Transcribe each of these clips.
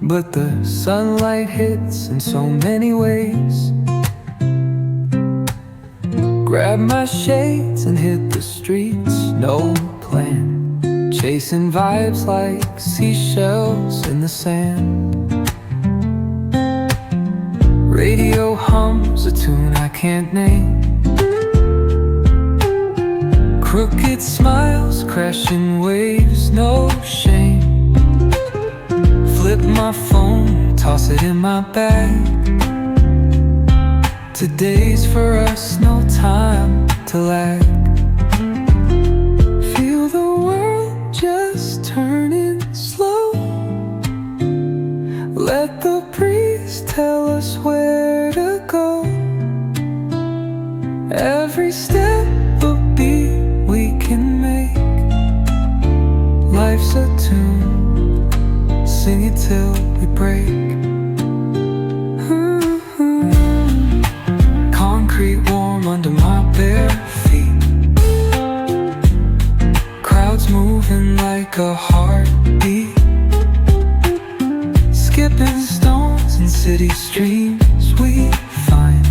but the sunlight hits in so many ways. Grab my shades and hit the streets, no plan, chasing vibes like seashells in the sand. Radio hums a tune I can't name. Crooked smiles, crashing waves, no shame. Flip my phone, toss it in my bag. Today's for us, no time to lag. Feel the world just turning slow. Let the breeze tell us where to go. Every step a beat we can make. Life's a tune, sing it till we break. Concrete warm under my bare feet. Crowds moving like a heartbeat. Skipping stones in city streams we find.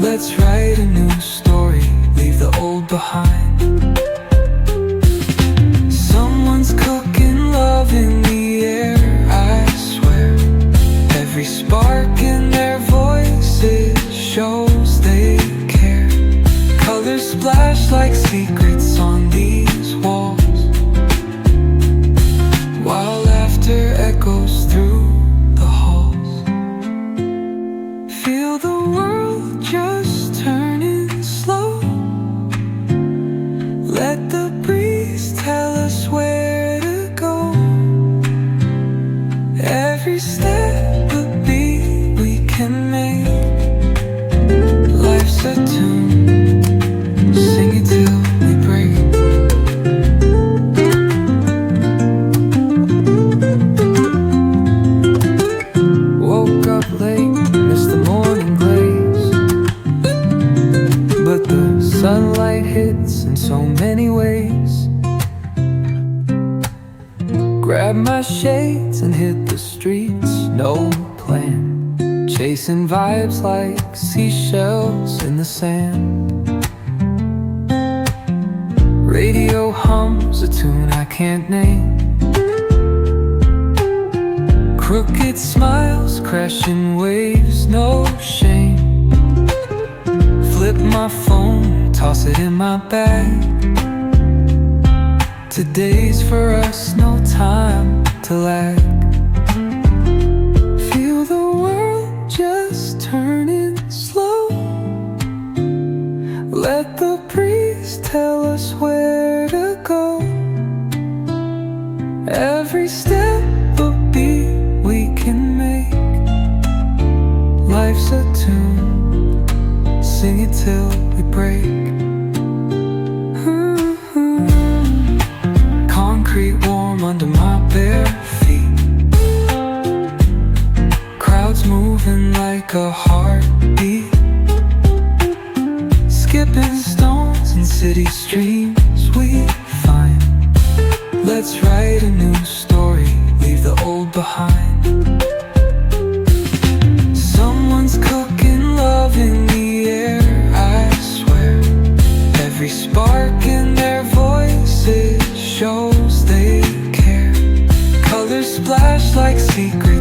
Let's write a new story, leave the old behind. Someone's cooking love in the air, I swear. Every spark in their voices shows they care. Colors splash like secrets on these walls, while laughter echoes through the halls. Feel the world just turning slow. Let the breeze tell us where to go. Every step a beat we can make. Life's a tune, sing it till we break. Woke up late, missed the morning glaze, but the sunlight hits in so many ways. Grab my shades and hit the streets, no plan, chasing vibes like seashells in the sand. Radio hums a tune I can't name. Crooked smiles, crashing waves, no shame. Flip my phone, toss it in my bag. Today's for us, no time to lag. Feel the world just turning slow. Let the breeze tell us where to go. Every step a beat we can make. Life's a tune, sing it till we break. Concrete warm under my bare feet. Crowds moving like a heartbeat. Skipping stones in city streams we find. Let's write a new story, leave the old behind. Someone's cooking love in the air, I swear. Every spark in their voices shows they care. Colors splash like secrets